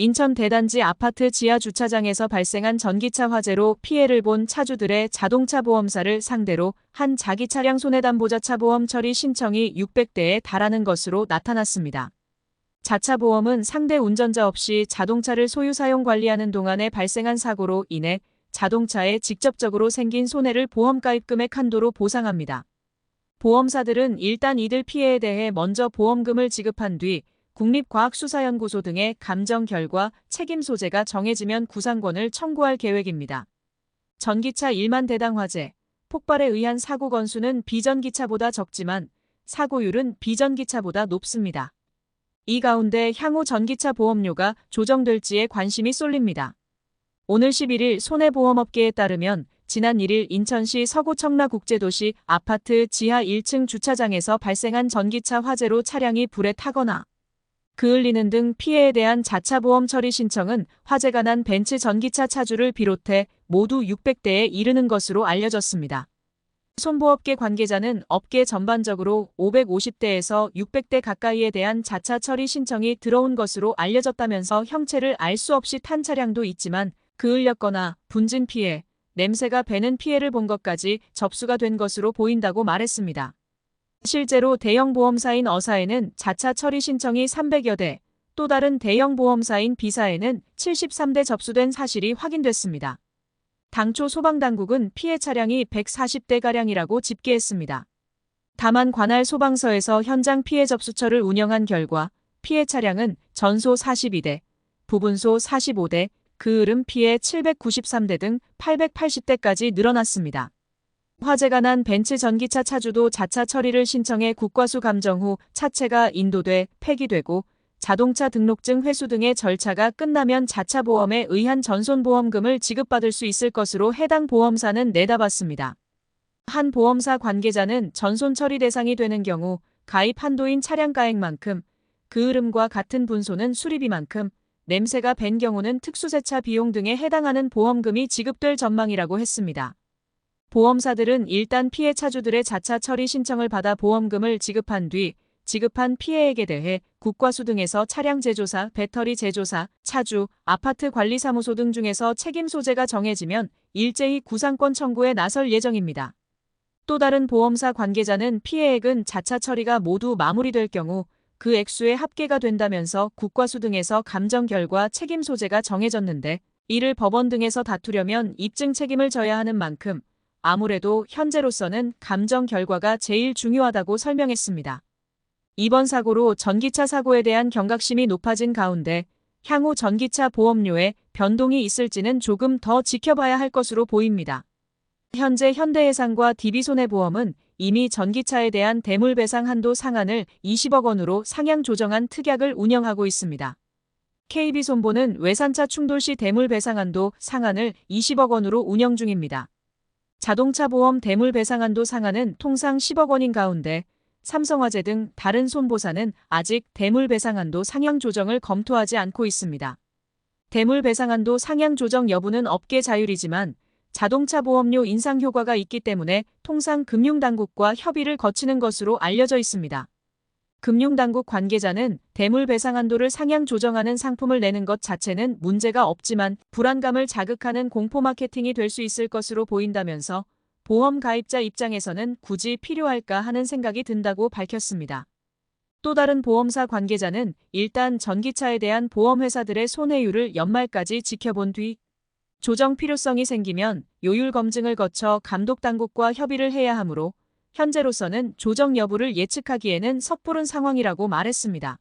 인천 대단지 아파트 지하 주차장에서 발생한 전기차 화재로 피해를 본 차주들의 자동차 보험사를 상대로 한 자기 차량 손해담보자차 보험 처리 신청이 600대에 달하는 것으로 나타났습니다. 자차 보험은 상대 운전자 없이 자동차를 소유 사용 관리하는 동안에 발생한 사고로 인해 자동차에 직접적으로 생긴 손해를 보험가입 금액 한도로 보상합니다. 보험사들은 일단 이들 피해에 대해 먼저 보험금을 지급한 뒤 국립과학수사연구소 등의 감정 결과 책임 소재가 정해지면 구상권을 청구할 계획입니다. 전기차 1만 대당 화재, 폭발에 의한 사고 건수는 비전기차보다 적지만 사고율은 비전기차보다 높습니다. 이 가운데 향후 전기차 보험료가 조정될지에 관심이 쏠립니다. 오늘 11일 손해보험업계에 따르면 지난 1일 인천시 서구 청라국제도시 아파트 지하 1층 주차장에서 발생한 전기차 화재로 차량이 불에 타거나 그을리는 등 피해에 대한 자차 보험 처리 신청은 화재가 난 벤츠 전기차 차주를 비롯해 모두 600대에 이르는 것으로 알려졌습니다. 손보업계 관계자는 업계 전반적으로 550대에서 600대 가까이에 대한 자차 처리 신청이 들어온 것으로 알려졌다면서 형체를 알 수 없이 탄 차량도 있지만 그을렸거나 분진 피해, 냄새가 배는 피해를 본 것까지 접수가 된 것으로 보인다고 말했습니다. 실제로 대형 보험사인 어사에는 자차 처리 신청이 300여 대, 또 다른 대형 보험사인 B사에는 73대 접수된 사실이 확인됐습니다. 당초 소방당국은 피해 차량이 140대가량이라고 집계했습니다. 다만 관할 소방서에서 현장 피해 접수처를 운영한 결과 피해 차량은 전소 42대, 부분소 45대, 그을음 피해 793대 등 880대까지 늘어났습니다. 화재가 난 벤츠 전기차 차주도 자차 처리를 신청해 국과수 감정 후 차체가 인도돼 폐기되고 자동차 등록증 회수 등의 절차가 끝나면 자차 보험에 의한 전손보험금을 지급받을 수 있을 것으로 해당 보험사는 내다봤습니다. 한 보험사 관계자는 전손 처리 대상이 되는 경우 가입 한도인 차량가액만큼, 그을음과 같은 분소는 수리비만큼, 냄새가 밴 경우는 특수세차 비용 등에 해당하는 보험금이 지급될 전망이라고 했습니다. 보험사들은 일단 피해 차주들의 자차 처리 신청을 받아 보험금을 지급한 뒤 지급한 피해액에 대해 국과수 등에서 차량 제조사, 배터리 제조사, 차주, 아파트 관리사무소 등 중에서 책임 소재가 정해지면 일제히 구상권 청구에 나설 예정입니다. 또 다른 보험사 관계자는 피해액은 자차 처리가 모두 마무리될 경우 그 액수에 합계가 된다면서 국과수 등에서 감정 결과 책임 소재가 정해졌는데 이를 법원 등에서 다투려면 입증 책임을 져야 하는 만큼 아무래도 현재로서는 감정 결과가 제일 중요하다고 설명했습니다. 이번 사고로 전기차 사고에 대한 경각심이 높아진 가운데 향후 전기차 보험료에 변동이 있을지는 조금 더 지켜봐야 할 것으로 보입니다. 현재 현대해상과 DB손해보험은 이미 전기차에 대한 대물배상 한도 상한을 20억 원으로 상향 조정한 특약을 운영하고 있습니다. KB손보는 외산차 충돌 시 대물배상 한도 상한을 20억 원으로 운영 중입니다. 자동차 보험 대물배상한도 상한은 통상 10억 원인 가운데 삼성화재 등 다른 손보사는 아직 대물배상한도 상향 조정을 검토하지 않고 있습니다. 대물배상한도 상향 조정 여부는 업계 자율이지만 자동차 보험료 인상 효과가 있기 때문에 통상 금융당국과 협의를 거치는 것으로 알려져 있습니다. 금융당국 관계자는 대물배상한도를 상향 조정하는 상품을 내는 것 자체는 문제가 없지만 불안감을 자극하는 공포 마케팅이 될 수 있을 것으로 보인다면서 보험 가입자 입장에서는 굳이 필요할까 하는 생각이 든다고 밝혔습니다. 또 다른 보험사 관계자는 일단 전기차에 대한 보험회사들의 손해율을 연말까지 지켜본 뒤 조정 필요성이 생기면 요율 검증을 거쳐 감독당국과 협의를 해야 하므로 현재로서는 조정 여부를 예측하기에는 섣부른 상황이라고 말했습니다.